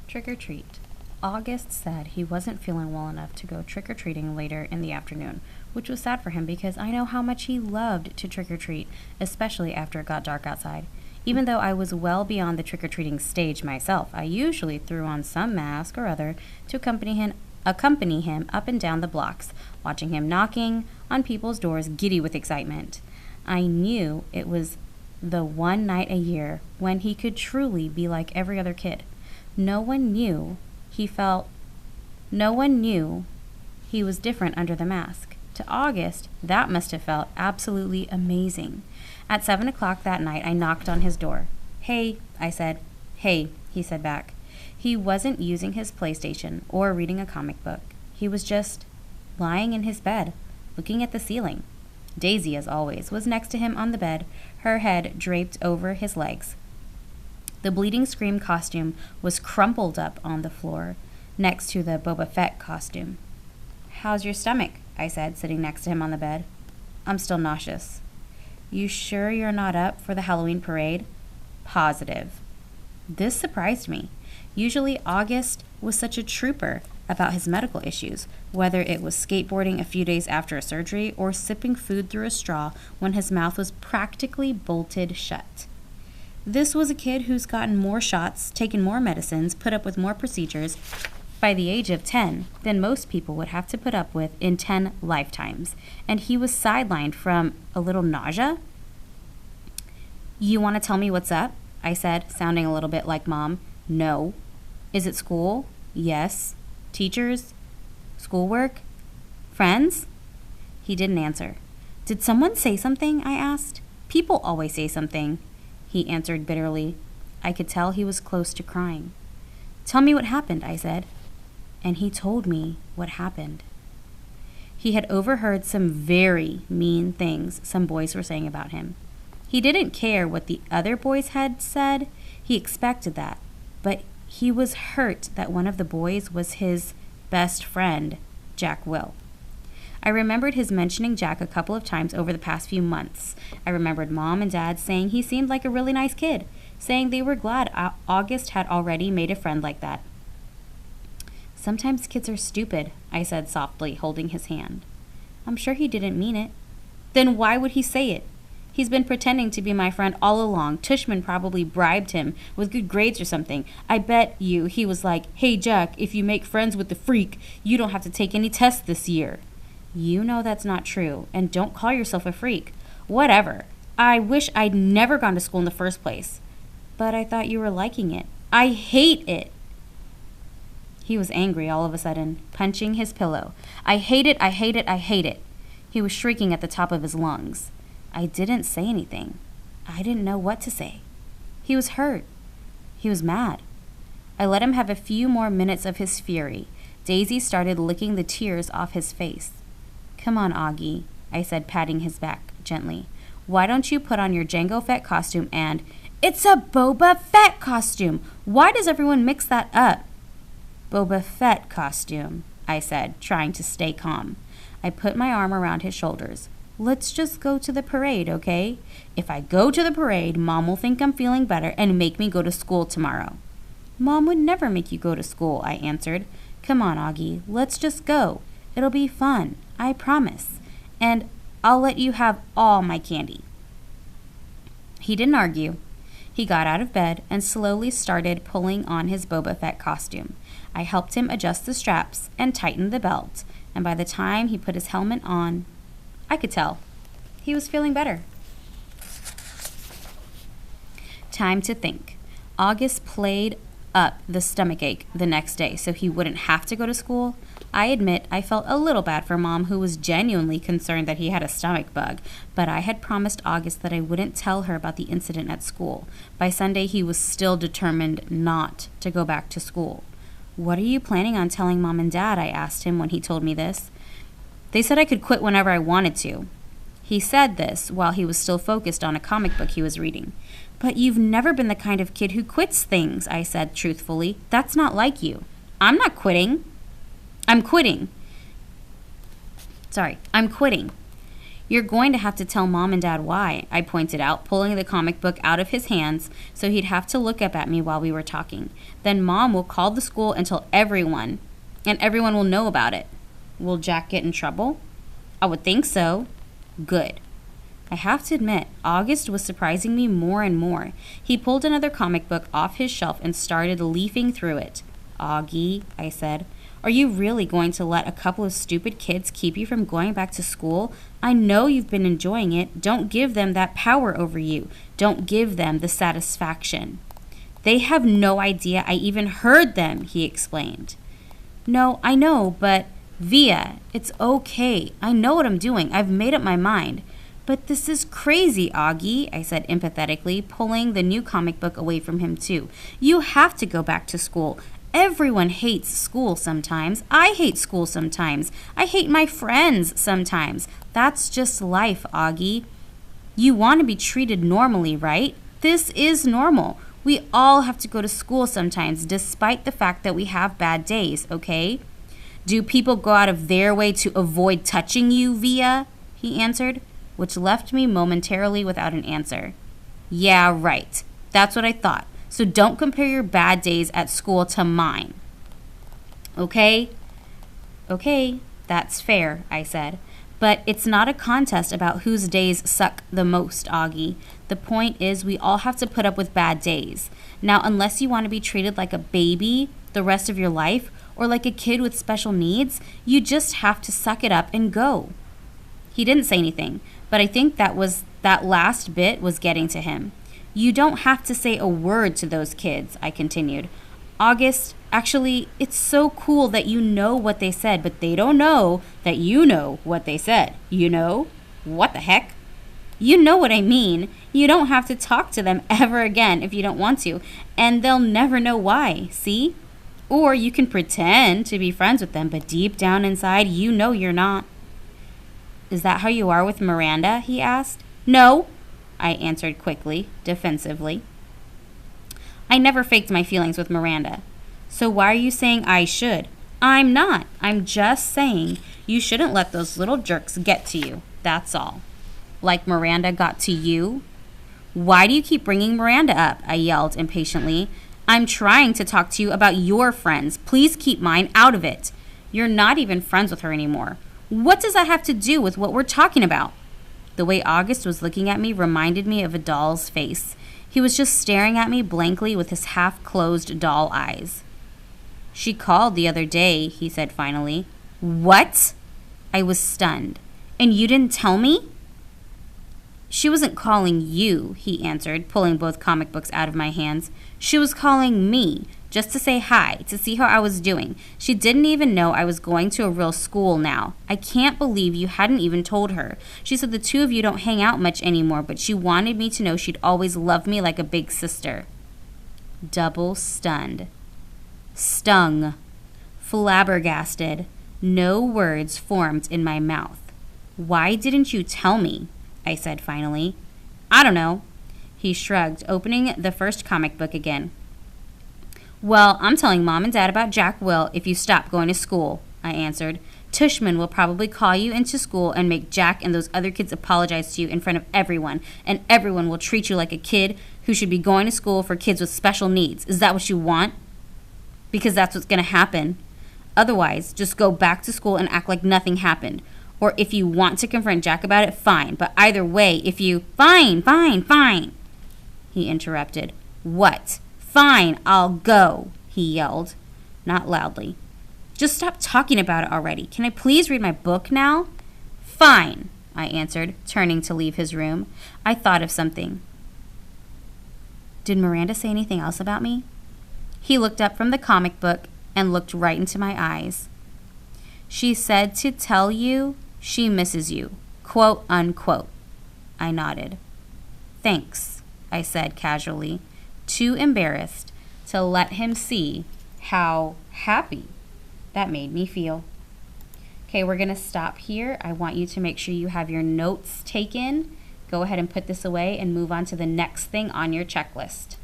Trick or treat. August said he wasn't feeling well enough to go trick or treating later in the afternoon, which was sad for him because I know how much he loved to trick or treat, especially after it got dark outside. Even though I was well beyond the trick or treating stage myself, I usually threw on some mask or other to accompany him up and down the blocks, watching him knocking on people's doors, giddy with excitement. I knew it was the one night a year when he could truly be like every other kid. No one knew he was different under the mask. To August, that must have felt absolutely amazing. At 7 o'clock that night, I knocked on his door. "Hey," I said. "Hey," he said back. He wasn't using his PlayStation or reading a comic book. He was just lying in his bed, looking at the ceiling. Daisy, as always, was next to him on the bed, her head draped over his legs. The Bleeding Scream costume was crumpled up on the floor, next to the Boba Fett costume. "How's your stomach?" I said, sitting next to him on the bed. "I'm still nauseous." "You sure you're not up for the Halloween parade?" "Positive." This surprised me. Usually August was such a trooper about his medical issues, whether it was skateboarding a few days after a surgery or sipping food through a straw when his mouth was practically bolted shut. This was a kid who's gotten more shots, taken more medicines, put up with more procedures by the age of 10 than most people would have to put up with in 10 lifetimes. And he was sidelined from a little nausea? "You want to tell me what's up?" I said, sounding a little bit like Mom. "No." "Is it school?" "Yes." "Teachers? Schoolwork? Friends?" He didn't answer. "Did someone say something?" I asked. "People always say something." He answered bitterly. I could tell he was close to crying. "Tell me what happened," I said. And he told me what happened. He had overheard some very mean things some boys were saying about him. He didn't care what the other boys had said. He expected that. But he was hurt that one of the boys was his best friend, Jack Will. I remembered his mentioning Jack a couple of times over the past few months. I remembered Mom and Dad saying he seemed like a really nice kid, saying they were glad August had already made a friend like that. "Sometimes kids are stupid," I said softly, holding his hand. "I'm sure he didn't mean it." "Then why would he say it? He's been pretending to be my friend all along. Tushman probably bribed him with good grades or something. I bet you he was like, 'Hey Jack, if you make friends with the freak, you don't have to take any tests this year.' You know that's not true, and don't call yourself a freak. Whatever. I wish I'd never gone to school in the first place. But I thought you were liking it." "I hate it." He was angry all of a sudden, punching his pillow. "I hate it, I hate it, I hate it." He was shrieking at the top of his lungs. I didn't say anything. I didn't know what to say. He was hurt. He was mad. I let him have a few more minutes of his fury. Daisy started licking the tears off his face. "Come on, Augie," I said, patting his back gently. "Why don't you put on your Jango Fett costume and—" "It's a Boba Fett costume! Why does everyone mix that up?" "Boba Fett costume," I said, trying to stay calm. I put my arm around his shoulders. "Let's just go to the parade, okay? If I go to the parade, Mom will think I'm feeling better and make me go to school tomorrow." "Mom would never make you go to school," I answered. "Come on, Augie, let's just go. It'll be fun, I promise. And I'll let you have all my candy." He didn't argue. He got out of bed and slowly started pulling on his Boba Fett costume. I helped him adjust the straps and tighten the belt, and by the time he put his helmet on, I could tell he was feeling better. Time to think. August played up the stomachache the next day so he wouldn't have to go to school. I admit I felt a little bad for Mom, who was genuinely concerned that he had a stomach bug, but I had promised August that I wouldn't tell her about the incident at school. By Sunday, he was still determined not to go back to school. "What are you planning on telling Mom and Dad?" I asked him when he told me this. "They said I could quit whenever I wanted to." He said this while he was still focused on a comic book he was reading. "But you've never been the kind of kid who quits things," I said truthfully. "That's not like you." I'm quitting. I'm quitting. You're going to have to tell Mom and Dad why, I pointed out, pulling the comic book out of his hands so he'd have to look up at me while we were talking. Then Mom will call the school and tell everyone, and everyone will know about it. Will Jack get in trouble? I would think so. Good. I have to admit, August was surprising me more and more. He pulled another comic book off his shelf and started leafing through it. Augie, I said, are you really going to let a couple of stupid kids keep you from going back to school? I know you've been enjoying it. Don't give them that power over you. Don't give them the satisfaction. They have no idea I even heard them, he explained. No, I know, but Via, it's okay. I know what I'm doing. I've made up my mind. But this is crazy, Augie, I said empathetically, pulling the new comic book away from him too. You have to go back to school. Everyone hates school sometimes. I hate school sometimes. I hate my friends sometimes. That's just life, Augie. You want to be treated normally, right? This is normal. We all have to go to school sometimes, despite the fact that we have bad days, okay? Do people go out of their way to avoid touching you, Via? He answered, which left me momentarily without an answer. Yeah, right. That's what I thought. So don't compare your bad days at school to mine. Okay? Okay, that's fair, I said. But it's not a contest about whose days suck the most, Augie. The point is we all have to put up with bad days. Now, unless you want to be treated like a baby the rest of your life or like a kid with special needs, you just have to suck it up and go. He didn't say anything, but I think that last bit was getting to him. You don't have to say a word to those kids, I continued. August, actually, it's so cool that you know what they said, but they don't know that you know what they said. You know? What the heck? You know what I mean. You don't have to talk to them ever again if you don't want to, and they'll never know why, see? Or you can pretend to be friends with them, but deep down inside, you know you're not. Is that how you are with Miranda? He asked. No, I answered quickly, defensively. I never faked my feelings with Miranda. So why are you saying I should? I'm not. I'm just saying you shouldn't let those little jerks get to you. That's all. Like Miranda got to you? Why do you keep bringing Miranda up? I yelled impatiently. I'm trying to talk to you about your friends. Please keep mine out of it. You're not even friends with her anymore. What does that have to do with what we're talking about? The way August was looking at me reminded me of a doll's face. He was just staring at me blankly with his half-closed doll eyes. She called the other day, he said finally. What? I was stunned. And you didn't tell me? She wasn't calling you, he answered, pulling both comic books out of my hands. She was calling me, just to say hi, to see how I was doing. She didn't even know I was going to a real school now. I can't believe you hadn't even told her. She said the two of you don't hang out much anymore, but she wanted me to know she'd always love me like a big sister. Double stunned. Stung. Flabbergasted. No words formed in my mouth. Why didn't you tell me? I said finally. I don't know. He shrugged, opening the first comic book again. Well, I'm telling Mom and Dad about Jack Will if you stop going to school, I answered. Tushman will probably call you into school and make Jack and those other kids apologize to you in front of everyone, and everyone will treat you like a kid who should be going to school for kids with special needs. Is that what you want? Because that's what's going to happen. Otherwise, just go back to school and act like nothing happened. Or if you want to confront Jack about it, fine. But either way, if you... Fine, he interrupted. What? Fine, I'll go, he yelled. Not loudly. Just stop talking about it already. Can I please read my book now? Fine, I answered, turning to leave his room. I thought of something. Did Miranda say anything else about me? He looked up from the comic book and looked right into my eyes. She said to tell you she misses you, quote unquote. I nodded. Thanks, I said casually, too embarrassed to let him see how happy that made me feel. Okay, we're going to stop here. I want you to make sure you have your notes taken. Go ahead and put this away and move on to the next thing on your checklist.